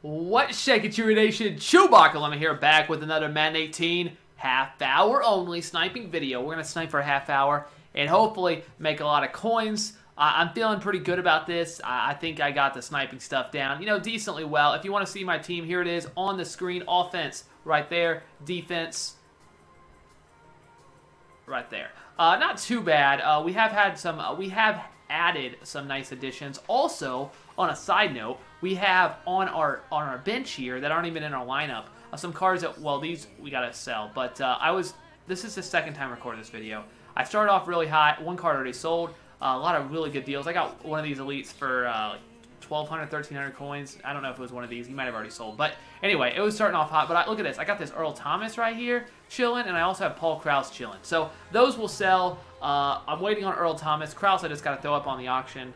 What's shaking, Chewy Nation? ChewbaccaLemma here, back with another Madden 18 half-hour only sniping video. We're going to snipe for a half hour and hopefully make a lot of coins. I'm feeling pretty good about this. I think I got the sniping stuff down, decently well. If you want to see my team, here it is on the screen. Offense right there. Defense right there. Not too bad. We have added some nice additions. Also, on a side note, we have on our bench here that aren't even in our lineup some cards that, well, these we gotta sell. But this is the second time recording this video. I started off really hot. One card already sold. A lot of really good deals. I got one of these elites for like 1,200, 1,300 coins. I don't know if it was one of these. He might have already sold. But anyway, it was starting off hot. But look at this. I got this Earl Thomas right here chilling, and I also have Paul Krause chilling. So those will sell. I'm waiting on Earl Thomas. Krause I just got to throw up on the auction.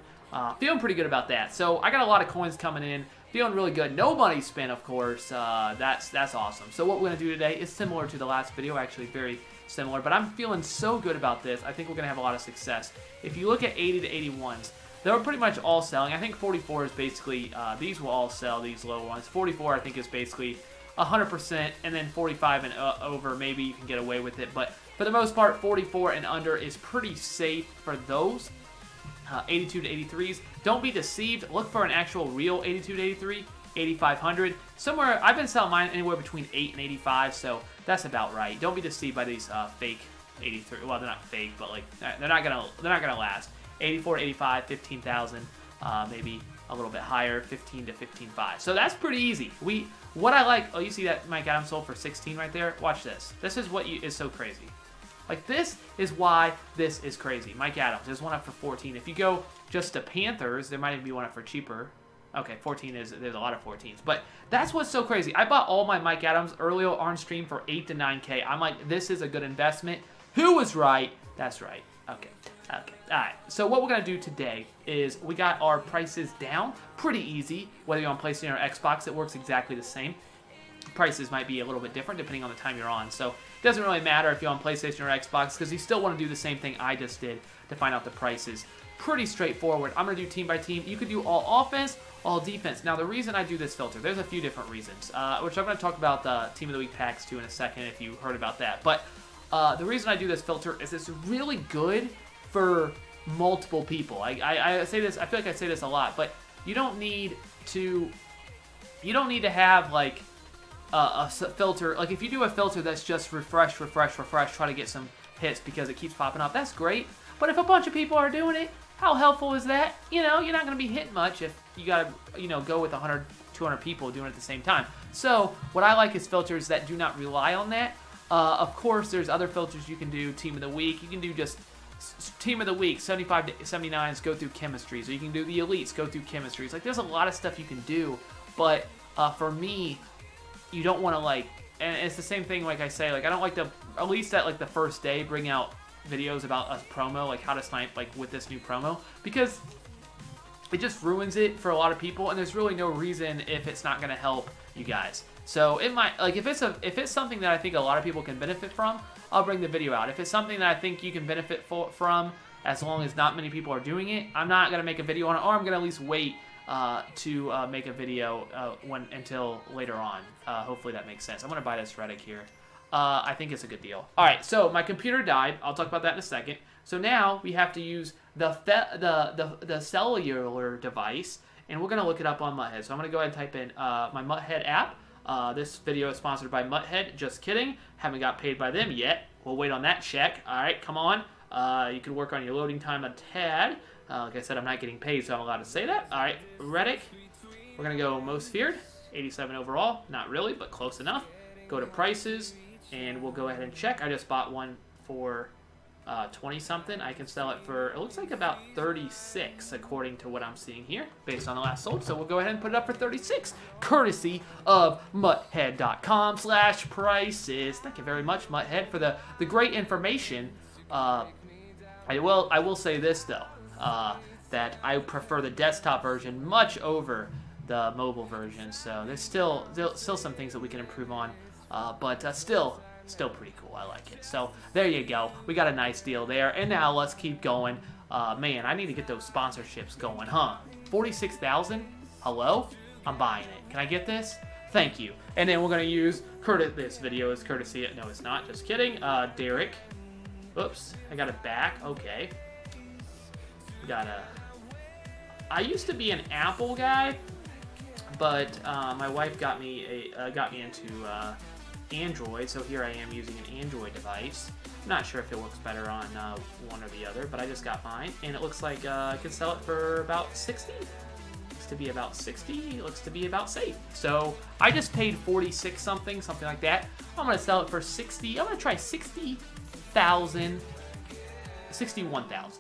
Feeling pretty good about that. So I got a lot of coins coming in. Feeling really good. No money spent, of course. That's awesome. So what we're going to do today is similar to the last video. Actually, very similar. But I'm feeling so good about this. I think we're going to have a lot of success. If you look at 80 to 81s, they're pretty much all selling. I think 44 is basically, these will all sell, these low ones. 44, I think, is basically 100%, and then 45 and over, maybe you can get away with it. But for the most part, 44 and under is pretty safe for those. 82 to 83s. Don't be deceived. Look for an actual real 82 to 83, 8,500. Somewhere, I've been selling mine anywhere between 8 and 85, so that's about right. Don't be deceived by these fake 83. Well, they're not fake, but like they're not gonna last. 84 to 85, 15,000, maybe a little bit higher, 15 to 15.5. So that's pretty easy. What I like. Oh, you see that Mike Adams sold for 16 right there? Watch this. This is what is so crazy. Like, this is why this is crazy. Mike Adams, there's one up for 14. If you go just to Panthers, there might even be one up for cheaper. Okay, 14 there's a lot of 14s. But that's what's so crazy. I bought all my Mike Adams earlier on stream for 8 to 9K. I'm like, this is a good investment. Who was right? That's right. Okay. All right. So what we're going to do today is we got our prices down. Pretty easy. Whether you're on PlayStation or Xbox, it works exactly the same. Prices might be a little bit different depending on the time you're on. So it doesn't really matter if you're on PlayStation or Xbox because you still want to do the same thing I just did to find out the prices. Pretty straightforward. I'm going to do team by team. You could do all offense, all defense. Now, the reason I do this filter, there's a few different reasons, which I'm going to talk about the Team of the Week packs too in a second if you heard about that. But the reason I do this filter is it's really good for multiple people. I say this, I feel like I say this a lot, but you don't need to have like a filter. Like, if you do a filter that's just refresh, try to get some hits because it keeps popping up, that's great. But if a bunch of people are doing it, how helpful is that? You're not going to be hitting much if you got to, go with 100, 200 people doing it at the same time. So what I like is filters that do not rely on that. Of course, there's other filters you can do. Team of the Week, you can do just Team of the Week, 75 to 79s, go through chemistries. Or you can do the elites, go through chemistries. Like, there's a lot of stuff you can do. But for me, you don't want to, like, and it's the same thing, like I say, like, I don't like to, at least at like the first day, bring out videos about a promo, like how to snipe like with this new promo, because it just ruins it for a lot of people, and there's really no reason if it's not going to help you guys. So it might, like, if it's something that I think a lot of people can benefit from, I'll bring the video out. If it's something that I think you can benefit from, as long as not many people are doing it, I'm not going to make a video on it, or I'm going to at least wait to make a video until later on. Hopefully that makes sense. I'm going to buy this Reddick here. I think it's a good deal. All right, so my computer died. I'll talk about that in a second. So now we have to use the cellular device, and we're going to look it up on MUTHead. So I'm going to go ahead and type in my MUTHead app. This video is sponsored by MUTHead. Just kidding. Haven't got paid by them yet. We'll wait on that check. All right, come on. You can work on your loading time a tad. Like I said, I'm not getting paid, so I'm allowed to say that. All right, Reddick. We're going to go most feared. 87 overall. Not really, but close enough. Go to prices, and we'll go ahead and check. I just bought one for 20-something. I can sell it for, it looks like about 36, according to what I'm seeing here, based on the last sold. So we'll go ahead and put it up for 36, courtesy of MUTHead.com/prices. Thank you very much, MUTHead, for the great information. I will say this, though. That I prefer the desktop version much over the mobile version, so there's still some things that we can improve on, but still pretty cool. I like it. So there you go. We got a nice deal there, and now let's keep going. Man, I need to get those sponsorships going, huh? 46,000? Hello? I'm buying it. Can I get this? Thank you. And then we're going to use this video as courtesy. No, it's not. Just kidding. Derek. Oops. I got it back. Okay. I used to be an Apple guy, but my wife got me into Android, so here I am using an Android device. I'm not sure if it works better on one or the other, but I just got mine, and it looks like I could sell it for about 60. Looks to be about 60. Looks to be about safe. So I just paid 46 something like that. I'm gonna sell it for 60. I'm gonna try 61,000.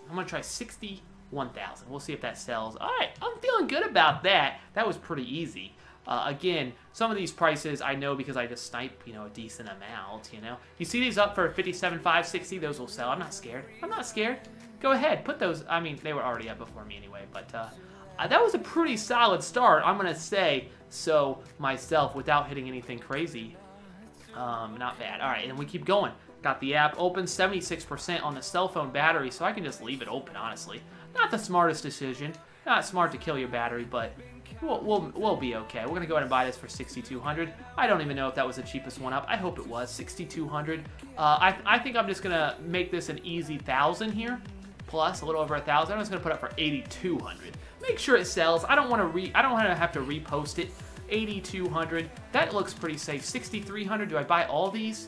I'm gonna try 61,000. We'll see if that sells. All right, I'm feeling good about that. That was pretty easy. Again, some of these prices I know because I just snipe, a decent amount, You see these up for 57, 60, those will sell. I'm not scared. I'm not scared. Go ahead, put those, I mean, they were already up before me anyway, but that was a pretty solid start, I'm going to say so myself without hitting anything crazy. Not bad. All right, and we keep going. Got the app open, 76% on the cell phone battery, so I can just leave it open, honestly. Not the smartest decision. Not smart to kill your battery, but we'll be okay. We're going to go ahead and buy this for 6,200. I don't even know if that was the cheapest one up. I hope it was 6,200. I think I'm just going to make this an easy 1,000 here, plus a little over 1,000. I'm just going to put it up for 8,200. Make sure it sells. I don't want to have to repost it. 8,200. That looks pretty safe. 6,300. Do I buy all these?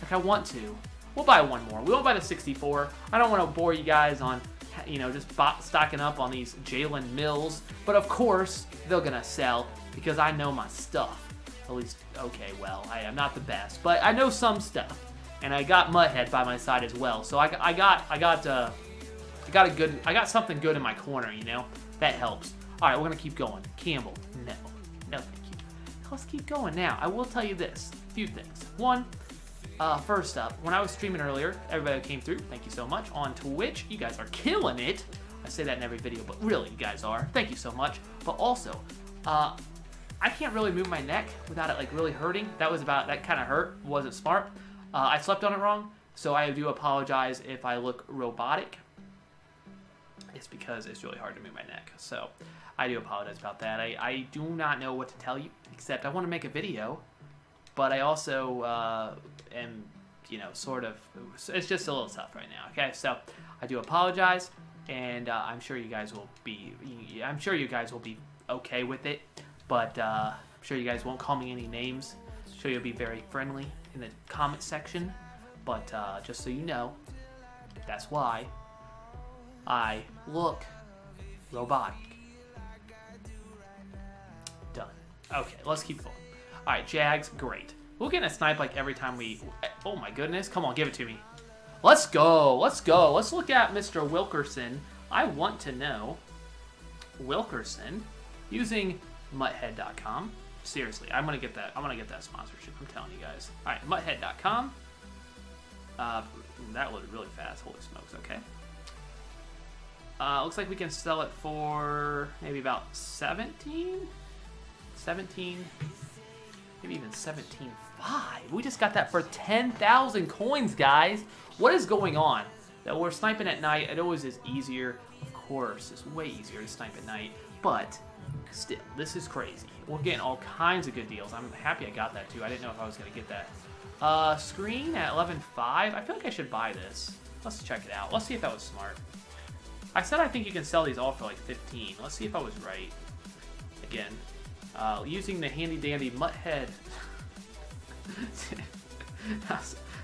Like I want to. We'll buy one more. We won't buy the 64. I don't want to bore you guys on just stocking up on these Jalen Mills. But of course, they're going to sell because I know my stuff. At least, okay, well, I am not the best, but I know some stuff. And I got MUTHead by my side as well. So I got something good in my corner, That helps. All right, we're going to keep going. Campbell, no, thank you. Let's keep going now. I will tell you this, a few things. One, first up, when I was streaming earlier, everybody that came through, thank you so much. On Twitch, you guys are killing it. I say that in every video, but really, you guys are. Thank you so much. But also, I can't really move my neck without it really hurting. That kind of hurt. Wasn't smart. I slept on it wrong, so I do apologize if I look robotic. It's because it's really hard to move my neck. So I do apologize about that. I do not know what to tell you, except I want to make a video. But I also am, sort of, it's just a little tough right now, okay? So I do apologize, and I'm sure you guys will be okay with it, but I'm sure you guys won't call me any names. I'm sure you'll be very friendly in the comment section, but just so you know, that's why I look robotic. Done. Okay, let's keep going. All right, Jags, great. We're getting a snipe every time we... Oh my goodness, come on, give it to me. Let's go, let's go. Let's look at Mr. Wilkerson. I want to know Wilkerson using MUTHead.com. Seriously, I'm gonna get that. I'm gonna get that sponsorship. I'm telling you guys. All right, MUTHead.com. That was really fast. Holy smokes. Okay. Looks like we can sell it for maybe about 17, maybe even 17.5. We just got that for 10,000 coins, guys. What is going on? That we're sniping at night. It always is easier. Of course, it's way easier to snipe at night. But still, this is crazy. We're getting all kinds of good deals. I'm happy I got that too. I didn't know if I was going to get that. Screen at 11.5. I feel like I should buy this. Let's check it out. Let's see if that was smart. I said I think you can sell these all for 15. Let's see if I was right. Again, using the handy dandy MUTHead.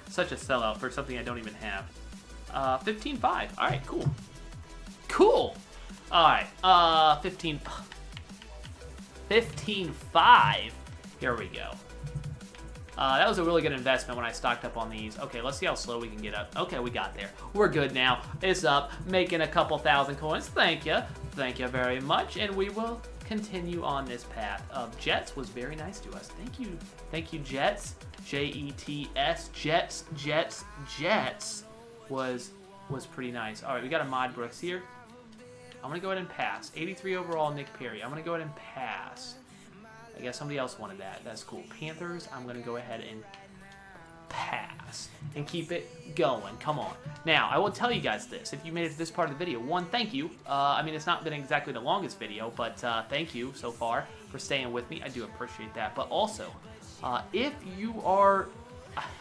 Such a sellout for something I don't even have. 15.5. All right, cool. Cool. All right, 15.5. Here we go. That was a really good investment when I stocked up on these. Okay, let's see how slow we can get up. Okay, we got there. We're good now. It's up, making a couple thousand coins. Thank you. Thank you very much. And we will continue on this path of Jets was very nice to us. Thank you. Thank you, Jets. Jets. Jets was pretty nice. All right, we got a Mod Brooks here. I'm going to go ahead and pass. 83 overall, Nick Perry. I'm going to go ahead and pass. I guess somebody else wanted that. That's cool. Panthers, I'm going to go ahead and pass and keep it going. Come on. Now, I will tell you guys this. If you made it to this part of the video, one, thank you. I mean, it's not been exactly the longest video, but thank you so far for staying with me. I do appreciate that. But also, if you are,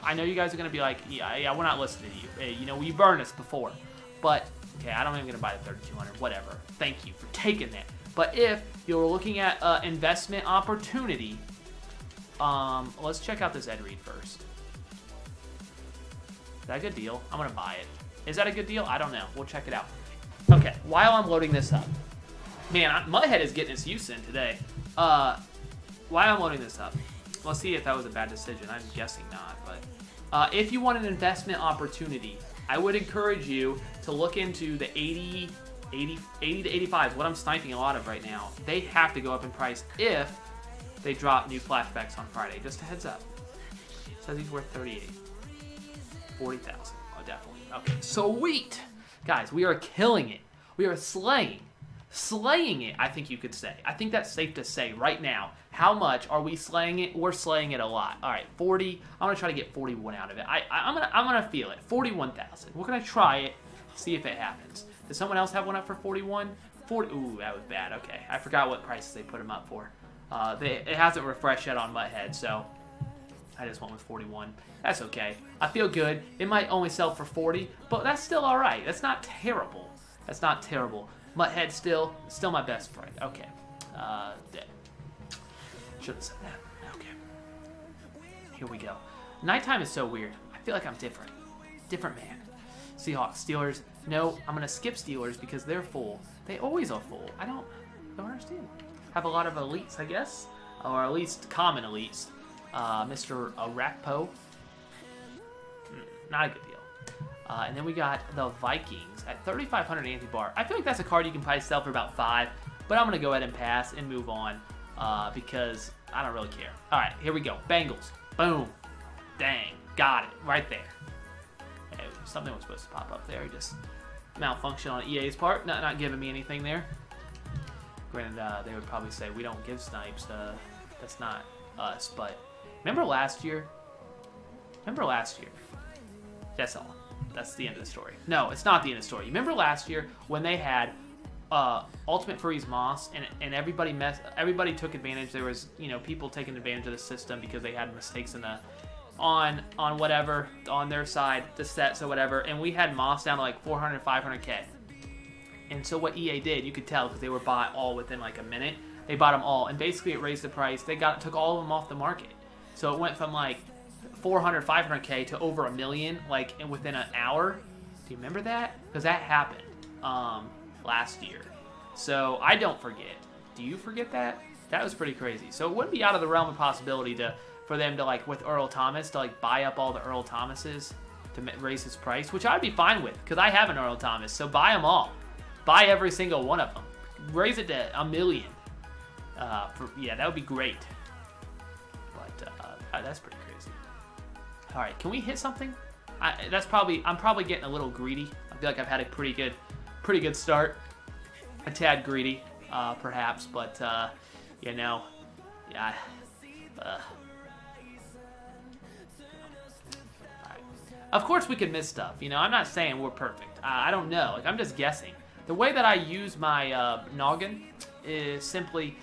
I know you guys are going to be like, yeah, we're not listening to you. Hey, you know, you burned us before. But, okay, I don't even going to buy the 3200, whatever. Thank you for taking that. But if you're looking at investment opportunity, let's check out this Ed Reed first. Is that a good deal? I'm going to buy it. Is that a good deal? I don't know. We'll check it out. Okay, while I'm loading this up. Man, MUTHead is getting his use in today. While I'm loading this up, let's see if that was a bad decision. I'm guessing not. But if you want an investment opportunity, I would encourage you to look into the 80 to 85s, what I'm sniping a lot of right now. They have to go up in price if they drop new flashbacks on Friday. Just a heads up. It says he's worth 38. 40,000. Oh, definitely. Okay, sweet. Guys, we are killing it. We are slaying it, I think you could say. I think that's safe to say right now. How much are we slaying it? We're slaying it a lot. All right, 40. I'm gonna try to get 41 out of it. I'm gonna feel it. 41,000. We're gonna try it. See if it happens. Does someone else have one up for 41? 40. Ooh, that was bad. Okay, I forgot what prices they put them up for. It hasn't refreshed yet on MUTHead, so I just went with 41. That's okay. I feel good. It might only sell for 40, but that's still all right. That's not terrible. That's not terrible. MUTHead still my best friend. Okay. Dead. Should have said that. Okay. Here we go. Nighttime is so weird. I feel like I'm different. Different man. Seahawks, Steelers. No, I'm gonna skip Steelers because they're full. They always are full. I don't understand. Have a lot of elites, I guess, or at least common elites. Mr. Arakpo. Not a good deal. And then we got the Vikings at 3,500 anti-bar. I feel like that's a card you can probably sell for about 5, but I'm going to go ahead and pass and move on because I don't really care. All right, here we go. Bengals. Boom. Dang. Got it. Right there. Hey, something was supposed to pop up there. Just malfunction on EA's part. Not giving me anything there. Granted, they would probably say, we don't give snipes. That's not us. But remember last year? That's all. That's the end of the story. No, it's not the end of the story. Remember last year when they had Ultimate Freeze Moss and everybody took advantage. There was, you know, people taking advantage of the system because they had mistakes in the on whatever on their side, the sets or whatever, and we had Moss down to like 400, 500k. And so what EA did, you could tell because they were bought all within like a minute. They bought them all, and basically it raised the price. They took all of them off the market, so it went from like 400, 500k to over $1 million, like within an hour. Do you remember that? Because that happened last year. So I don't forget. Do you forget that? That was pretty crazy. So it wouldn't be out of the realm of possibility for them to, like, with Earl Thomas, to like buy up all the Earl Thomases to raise his price, which I'd be fine with because I have an Earl Thomas. So buy them all. Buy every single one of them. Raise it to $1 million. Yeah, that would be great. But that's pretty crazy. All right, can we hit something? I'm probably getting a little greedy. I feel like I've had a pretty good start. A tad greedy, perhaps, but you know, yeah. All right. Of course, we could miss stuff. You know, I'm not saying we're perfect. I don't know. Like, I'm just guessing. The way that I use my noggin is simply,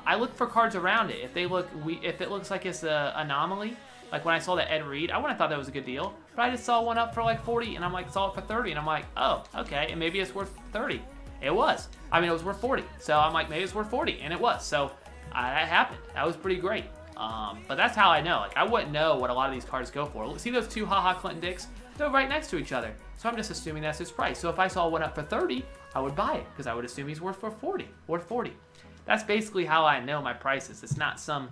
I look for cards around it. If it looks like it's an anomaly. Like when I saw that Ed Reed, I wouldn't have thought that was a good deal. But I just saw one up for like 40, and I'm like, saw it for 30, and I'm like, oh, okay, and maybe it's worth 30. It was. I mean, it was worth 40. So I'm like, maybe it's worth 40, and it was. So that happened. That was pretty great. But that's how I know. Like, I wouldn't know what a lot of these cards go for. See those two Haha Clinton Dicks? They're right next to each other. So I'm just assuming that's his price. So if I saw one up for 30, I would buy it because I would assume he's worth 40. That's basically how I know my prices. It's not some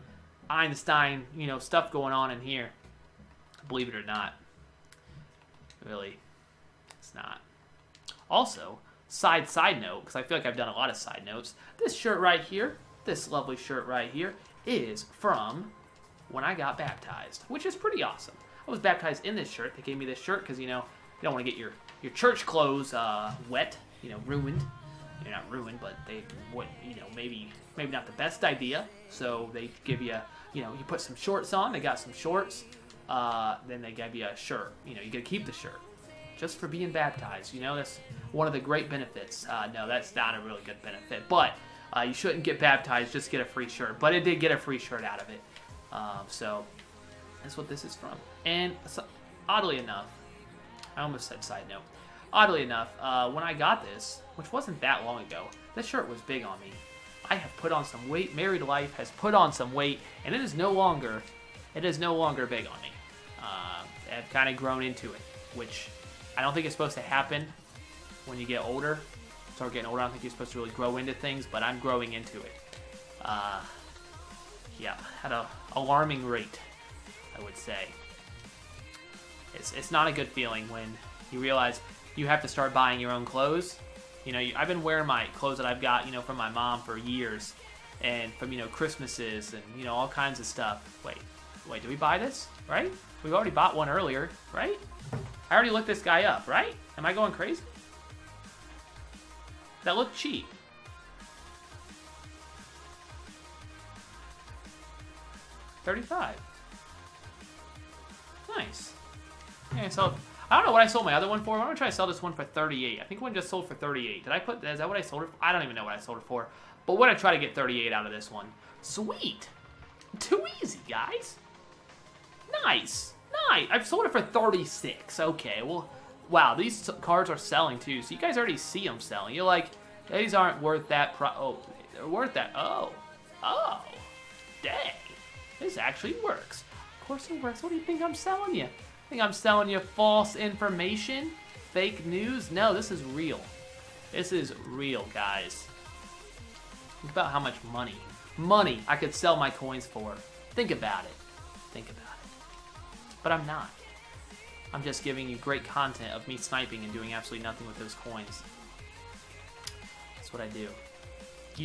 Einstein, you know, stuff going on in here. Believe it or not. Really, it's not. Also, side note, because I feel like I've done a lot of side notes. This shirt right here, this lovely shirt right here, is from when I got baptized, which is pretty awesome. I was baptized in this shirt. They gave me this shirt because, you know, you don't want to get your church clothes wet, you know, ruined. You're not ruined, but they would, you know, maybe not the best idea. So they give you, you know, you put some shorts on. They got some shorts. Then they gave you a shirt. You know, you get to keep the shirt just for being baptized. You know, that's one of the great benefits. No, that's not a really good benefit. But You shouldn't get baptized, just get a free shirt. But it did get a free shirt out of it. So that's what this is from. And so, oddly enough, I almost said side note. Oddly enough, when I got this, which wasn't that long ago, this shirt was big on me. I have put on some weight. Married life has put on some weight, and it is no longer big on me. I've kind of grown into it, which I don't think it's supposed to happen when you get older. Start getting older, I don't think you're supposed to really grow into things, but I'm growing into it. Yeah, at an alarming rate, I would say. It's not a good feeling when you realize you have to start buying your own clothes. You know, I've been wearing my clothes that I've got, from my mom for years, and from, Christmases and, all kinds of stuff. Wait, did we buy this, right? We already bought one earlier, right? I already looked this guy up, right? Am I going crazy? That looked cheap. $35. Nice. Okay, so I don't know what I sold my other one for. I'm gonna try to sell this one for $38. I think one just sold for $38. Is that what I sold it for? I don't even know what I sold it for. But we're gonna try to get $38 out of this one. Sweet. Too easy, guys. Nice. I've sold it for $36. Okay, well, wow, these cards are selling too. So you guys already see them selling. You're like, these aren't worth that they're worth that. Oh, dang. This actually works. Of course it works. What do you think I'm selling you? Think I'm selling you false information? Fake news? No, this is real. This is real, guys. Think about how much money I could sell my coins for. Think about it. But I'm not. I'm just giving you great content of me sniping and doing absolutely nothing with those coins. That's what I do.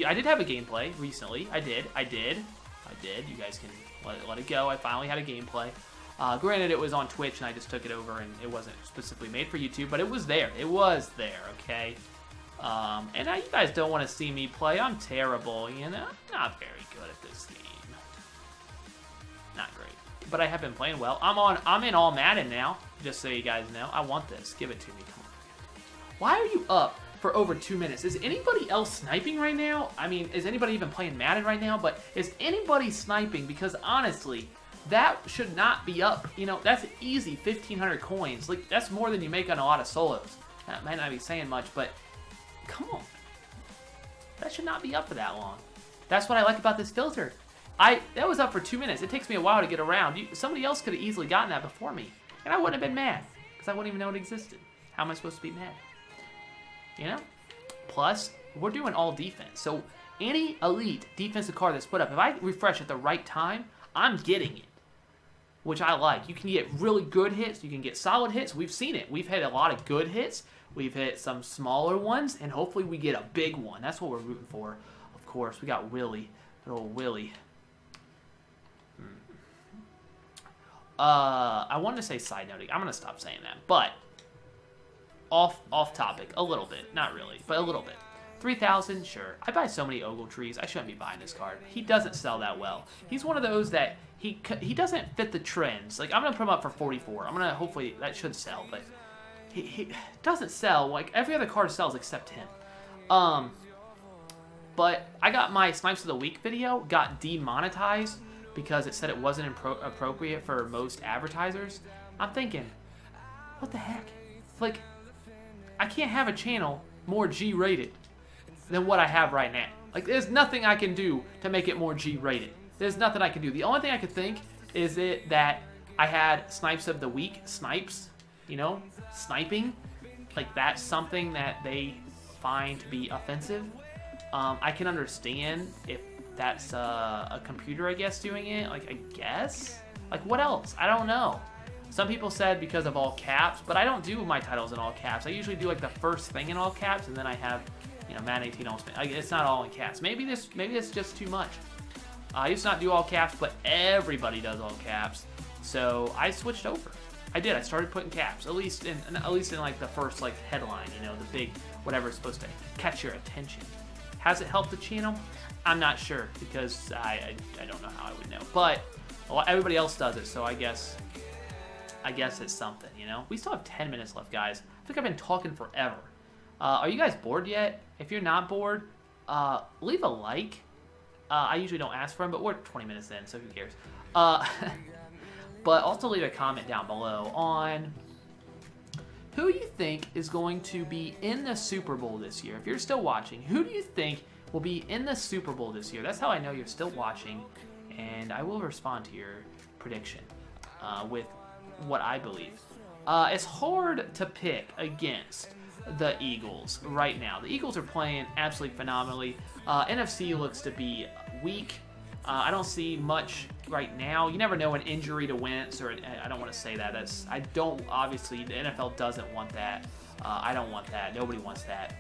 I did have a gameplay recently. I did. You guys can let it go. I finally had a gameplay. Granted, it was on Twitch, and I just took it over, and it wasn't specifically made for YouTube, but it was there. It was there, okay? And now you guys don't want to see me play. I'm terrible, I'm not very good at this game. Not great. But I have been playing well. I'm in all Madden now, just so you guys know. I want this. Give it to me. Come on. Why are you up for over 2 minutes? Is anybody else sniping right now? I mean, is anybody even playing Madden right now? But is anybody sniping? Because honestly, that should not be up. That's easy 1,500 coins. Like, that's more than you make on a lot of solos. That might not be saying much, but come on. That should not be up for that long. That's what I like about this filter. That was up for 2 minutes. It takes me a while to get around. Somebody else could have easily gotten that before me, and I wouldn't have been mad, because I wouldn't even know it existed. How am I supposed to be mad? Plus, we're doing all defense. So any elite defensive card that's put up, if I refresh at the right time, I'm getting it, which I like. You can get really good hits. You can get solid hits. We've seen it. We've hit a lot of good hits. We've hit some smaller ones, and hopefully we get a big one. That's what we're rooting for. Of course, we got Willie, little Willie. I wanted to say side noting. I'm going to stop saying that, but off topic a little bit. Not really, but a little bit. 3,000, sure. I buy so many Ogle trees. I shouldn't be buying this card. He doesn't sell that well. He's one of those that he doesn't fit the trends. Like, I'm going to put him up for 44. I'm going to, hopefully, that should sell, but he doesn't sell. Like, every other card sells except him. But I got my Snipes of the Week video, got demonetized because it said it wasn't appropriate for most advertisers. I'm thinking, what the heck? Like, I can't have a channel more G-rated than what I have right now. Like, there's nothing I can do to make it more G-rated. There's nothing I can do. The only thing I could think is that I had Snipes of the Week, snipes, sniping. Like, that's something that they find to be offensive. I can understand if that's a computer, I guess, doing it. Like, I guess? Like, what else? I don't know. Some people said because of all caps, but I don't do my titles in all caps. I usually do, like, the first thing in all caps, and then I have, Madden 18 Ultimate. It's not all in caps. Maybe it's just too much. I used to not do all caps, but everybody does all caps. So I switched over. I did. I started putting caps, at least in like the first like headline, the big whatever's supposed to catch your attention. Has it helped the channel? I'm not sure because I don't know how I would know. But everybody else does it, so I guess it's something, We still have 10 minutes left, guys. I think I've been talking forever. Are you guys bored yet? If you're not bored, leave a like. I usually don't ask for them, but we're 20 minutes in, so who cares? But also leave a comment down below on who you think is going to be in the Super Bowl this year. If you're still watching, who do you think will be in the Super Bowl this year? That's how I know you're still watching, and I will respond to your prediction with what I believe. It's hard to pick against the Eagles right now. The Eagles are playing absolutely phenomenally. NFC looks to be weak. I don't see much right now. You never know an injury to Wentz, or I don't want to say that. Obviously, the NFL doesn't want that. I don't want that. Nobody wants that.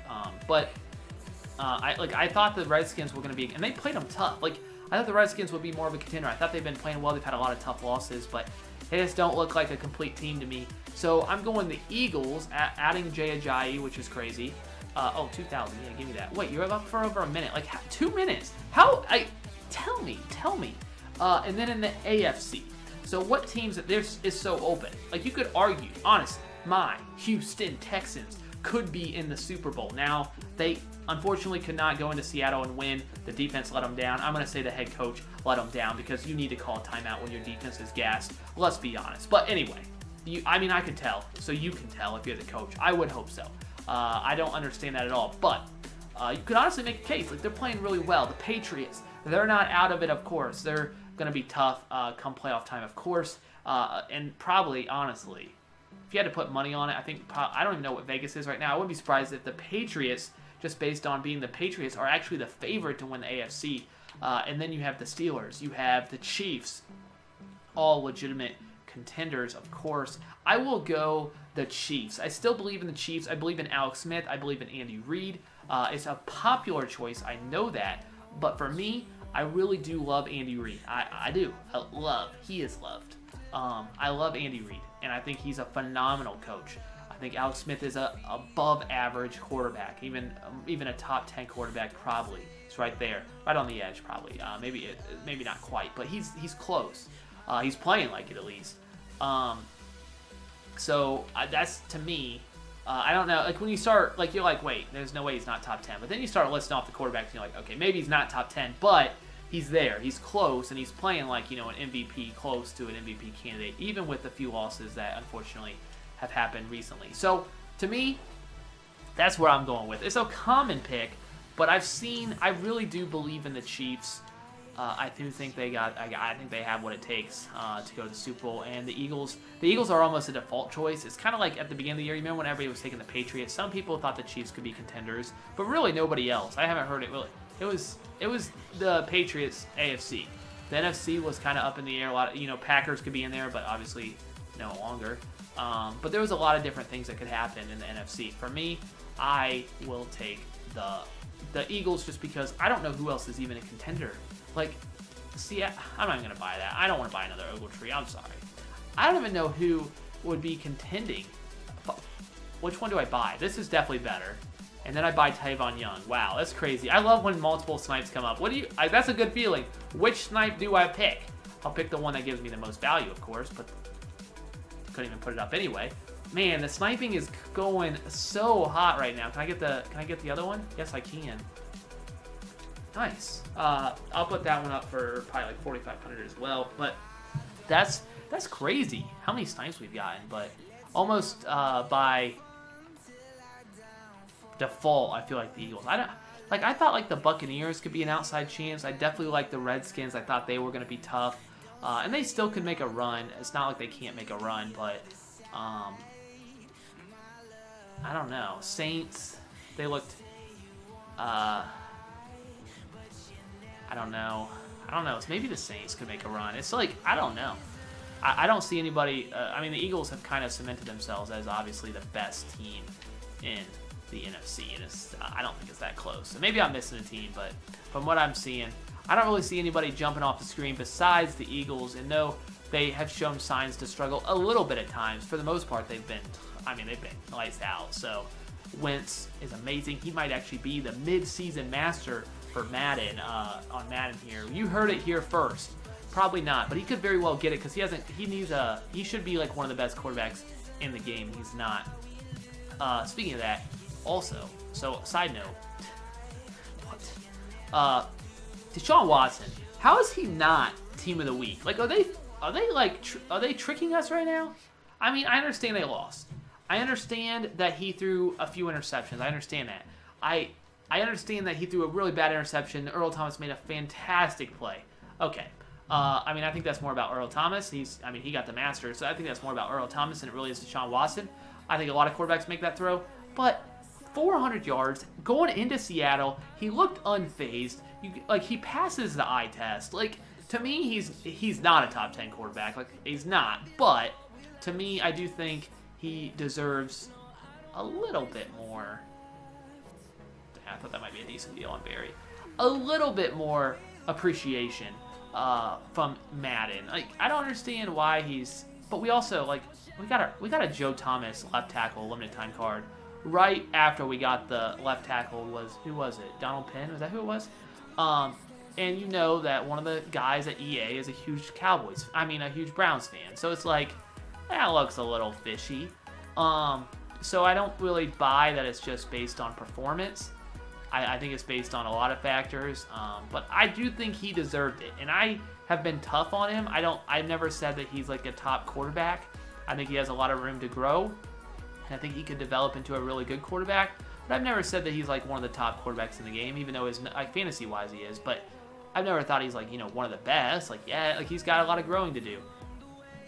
I thought the Redskins were going to be, and they played them tough. Like, I thought the Redskins would be more of a contender. I thought they've been playing well. They've had a lot of tough losses, but they just don't look like a complete team to me. So I'm going the Eagles, adding Jay Ajayi, which is crazy. 2,000. Yeah, give me that. Wait, you're up for over a minute. Like, 2 minutes. How? Tell me. And then in the AFC. So what teams is so open? Like, you could argue, honestly, my Houston Texans could be in the Super Bowl. Now, they unfortunately could not go into Seattle and win. The defense let them down. I'm going to say the head coach let them down because you need to call a timeout when your defense is gassed. Let's be honest. But anyway, I could tell. So you can tell if you're the coach. I would hope so. I don't understand that at all. But you could honestly make a case. Like, they're playing really well. The Patriots, they're not out of it, of course. They're going to be tough come playoff time, of course. And probably, honestly, if you had to put money on it, I don't even know what Vegas is right now. I wouldn't be surprised if the Patriots, just based on being the Patriots, are actually the favorite to win the AFC. And then you have the Steelers. You have the Chiefs. All legitimate contenders, of course. I will go the Chiefs. I still believe in the Chiefs. I believe in Alex Smith. I believe in Andy Reid. It's a popular choice. I know that. But for me, I really do love Andy Reid. I do. He is loved. I love Andy Reid, and I think he's a phenomenal coach. I think Alex Smith is a above average quarterback, even a top 10 quarterback probably. It's right there, right on the edge probably. Maybe not quite, but he's close. He's playing like it at least. So that's, to me, I don't know. Like, when you start, like, you're like, wait, there's no way he's not top 10. But then you start listing off the quarterbacks, and you're like, okay, maybe he's not top 10, but he's there. He's close, and he's playing like, an MVP, close to an MVP candidate, even with the few losses that unfortunately have happened recently. So, to me, that's where I'm going with. It's a common pick, but I really do believe in the Chiefs. I do think I think they have what it takes to go to the Super Bowl. And the Eagles are almost a default choice. It's kind of like at the beginning of the year. You remember when everybody was taking the Patriots? Some people thought the Chiefs could be contenders, but really nobody else. I haven't heard it really. It was the Patriots AFC. The NFC was kind of up in the air. A lot of, Packers could be in there, but obviously no longer. But there was a lot of different things that could happen in the NFC. For me, I will take the Eagles just because I don't know who else is even a contender. Like, see, I'm not even going to buy that. I don't want to buy another Ogletree. I'm sorry. I don't even know who would be contending. Which one do I buy? This is definitely better. And then I buy Tyvon Young. Wow, that's crazy. I love when multiple snipes come up. That's a good feeling. Which snipe do I pick? I'll pick the one that gives me the most value, of course, but couldn't even put it up anyway. Man, the sniping is going so hot right now. Can I get the other one? Yes, I can. Nice. I'll put that one up for probably like 4,500 as well. But that's crazy how many snipes we've gotten. But almost by default, I feel like the Eagles. I thought like the Buccaneers could be an outside chance. I definitely like the Redskins. I thought they were going to be tough, and they still could make a run. It's not like they can't make a run, but I don't know. Saints, they looked. I don't know. Maybe the Saints could make a run. It's like, I don't know. I don't see anybody. The Eagles have kind of cemented themselves as obviously the best team in the NFC, and I don't think it's that close. So maybe I'm missing a team, but from what I'm seeing, I don't really see anybody jumping off the screen besides the Eagles. And though they have shown signs to struggle a little bit at times, for the most part they've been lights out. So Wentz is amazing. He might actually be the mid-season master for Madden on Madden here. You heard it here first. Probably not, but he could very well get it because he should be like one of the best quarterbacks in the game. He's not. Speaking of that, also, so side note, what? Deshaun Watson, how is he not team of the week? Like, are they tricking us right now? I mean, I understand they lost. I understand that he threw a few interceptions. I understand that. I understand that he threw a really bad interception. Earl Thomas made a fantastic play. Okay. I mean, I think that's more about Earl Thomas. He got the Masters, so I think that's more about Earl Thomas than it really is Deshaun Watson. I think a lot of quarterbacks make that throw, but 400 yards going into Seattle, he looked unfazed. He passes the eye test. Like, to me, he's not a top 10 quarterback. Like, he's not. But to me, I do think he deserves a little bit more. I thought that might be a decent deal on Barry. A little bit more appreciation from Madden. Like, I don't understand why he's. But we also we got a Joe Thomas left tackle limited time card right after we got the left tackle. Who was it? Donald Penn? Was that who it was? And you know that one of the guys at EA is a huge a huge Browns fan. So it's like, that looks a little fishy. So I don't really buy that it's just based on performance. I think it's based on a lot of factors. But I do think he deserved it. And I have been tough on him. I've never said that he's like a top quarterback. I think he has a lot of room to grow. And I think he could develop into a really good quarterback. But I've never said that he's like one of the top quarterbacks in the game, even though fantasy-wise he is. But I've never thought he's like, one of the best. He's got a lot of growing to do.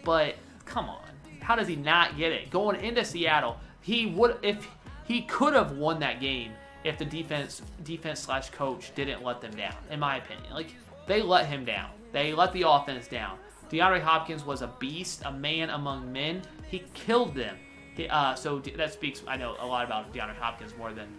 But come on, how does he not get it? Going into Seattle, he could have won that game if the defense/coach didn't let them down, in my opinion. Like, they let him down. They let the offense down. DeAndre Hopkins was a beast, a man among men. He killed them. So that speaks, I know, a lot about DeAndre Hopkins more than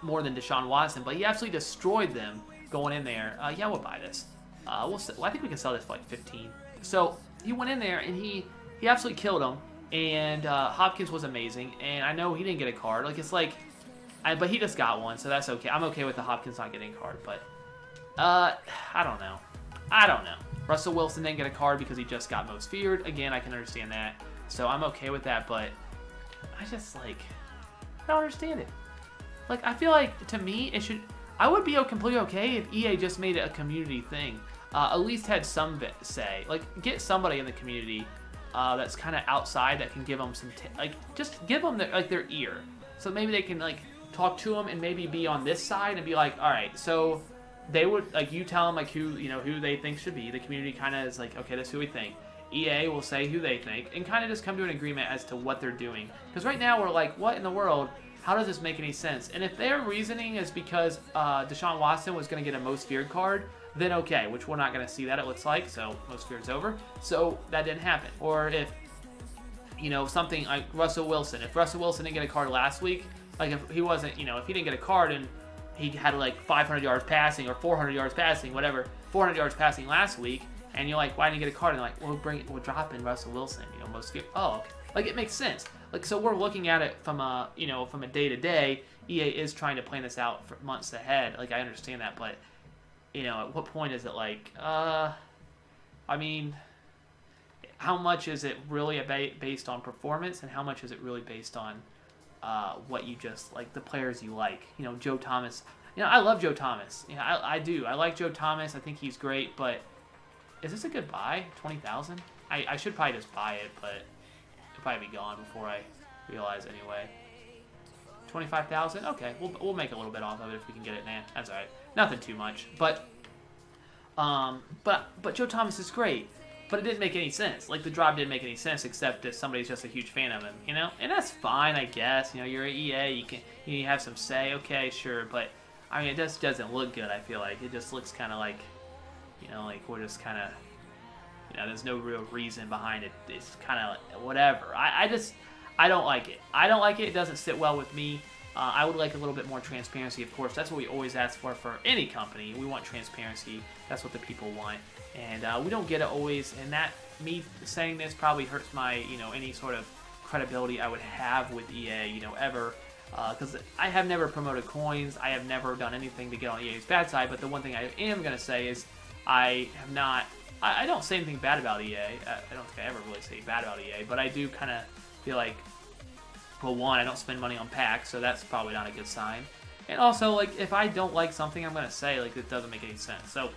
Deshaun Watson, but he absolutely destroyed them going in there. Yeah, we'll buy this. I think we can sell this for like 15. So he went in there and he absolutely killed him. And Hopkins was amazing. And I know he didn't get a card. But he just got one, so that's okay. I'm okay with the Hopkins not getting a card, but I don't know. Russell Wilson didn't get a card because he just got most feared. Again, I can understand that. So I'm okay with that, but I don't understand it. Like, I feel like, to me, I would be completely okay if EA just made it a community thing. At least had some say. Like, get somebody in the community that's kind of outside that can give them some, just give them their ear. So maybe they can, talk to them and maybe be on this side and be like, all right, so they would, you tell them, who they think should be. The community kind of is like, okay, that's who we think. EA will say who they think and kind of just come to an agreement as to what they're doing. Because right now we're like, what in the world? How does this make any sense? And if their reasoning is because Deshaun Watson was going to get a most feared card, then okay, which we're not going to see that, it looks like, so most feared's over. So that didn't happen. Or if, something like Russell Wilson. If Russell Wilson didn't get a card last week, if he wasn't, if he didn't get a card and he had 500 yards passing or 400 yards passing, whatever, 400 yards passing last week, and you're like, why didn't you get a card? And we'll drop in Russell Wilson, most feared. Oh, okay. It makes sense. So we're looking at it from a, from a day-to-day. EA is trying to plan this out for months ahead. I understand that, but, at what point is it how much is it really based on performance, and how much is it really based on what you just, the players you like? Joe Thomas. I love Joe Thomas. I do. I like Joe Thomas. I think he's great, but is this a good buy? 20,000? I should probably just buy it, but it'll probably be gone before I realize anyway. 25,000? Okay, we'll make a little bit off of it if we can get it. Nah, that's alright. Nothing too much. But Joe Thomas is great. But it didn't make any sense. The drop didn't make any sense except if somebody's just a huge fan of him, And that's fine, I guess. You're at EA, you have some say. Okay, sure, but it just doesn't look good. I feel like it just looks kind of we're just kind of, there's no real reason behind it. It's kind of whatever. I don't like it. I don't like it. It doesn't sit well with me. I would like a little bit more transparency, of course. That's what we always ask for any company. We want transparency. That's what the people want. And we don't get it always. And that, me saying this probably hurts my, any sort of credibility I would have with EA, ever. Because I have never promoted coins. I have never done anything to get on EA's bad side. But the one thing I am going to say is I don't say anything bad about EA. I don't think I ever really say bad about EA. But I do kind of feel like, well, one, I don't spend money on packs, so that's probably not a good sign. And also, like, if I don't like something, I'm gonna say, like, it doesn't make any sense. So,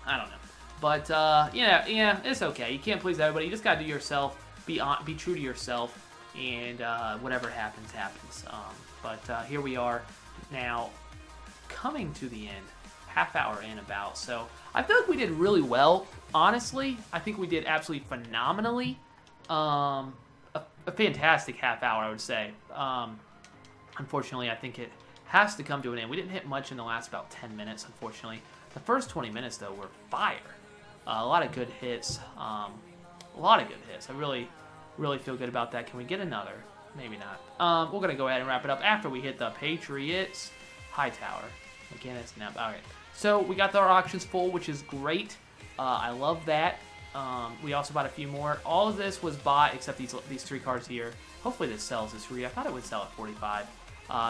I don't know. But, yeah, it's okay. You can't please everybody. You just gotta do yourself. Be true to yourself. And, whatever happens, happens. But here we are now, coming to the end. Half hour in about. So, I feel like we did really well. Honestly, I think we did absolutely phenomenally. A fantastic half hour, I would say. Unfortunately, I think it has to come to an end. We didn't hit much in the last about 10 minutes, unfortunately. The first 20 minutes, though, were fire. A lot of good hits. I really feel good about that. Can we get another? Maybe not. We're going to go ahead and wrap it up after we hit the Patriots. Hightower. McGinnis. Now, all right. So we got our auctions full, which is great. I love that. We also bought a few more. All of this was bought except these 3 cards here. Hopefully this sells this week. I thought it would sell at 45.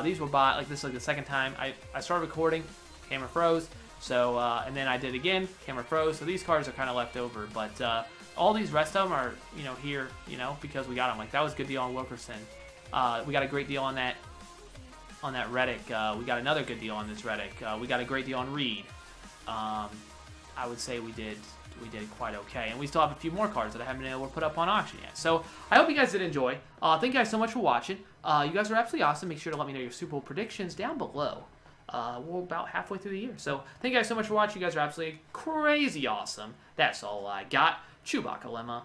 These were bought, like, this is like the second time I started recording. Camera froze. So, and then I did again. Camera froze. So these cards are kind of left over. But all these rest of them are, here, because we got them. Like, that was a good deal on Wilkerson. We got a great deal on that Reddick. We got another good deal on this Reddick. We got a great deal on Reed. I would say we did quite okay. And we still have a few more cards that I haven't been able to put up on auction yet. So I hope you guys did enjoy. Thank you guys so much for watching. You guys are absolutely awesome. Make sure to let me know your Super Bowl predictions down below. We're about halfway through the year. So thank you guys so much for watching. You guys are absolutely crazy awesome. That's all I got. ChewbaccaLemma.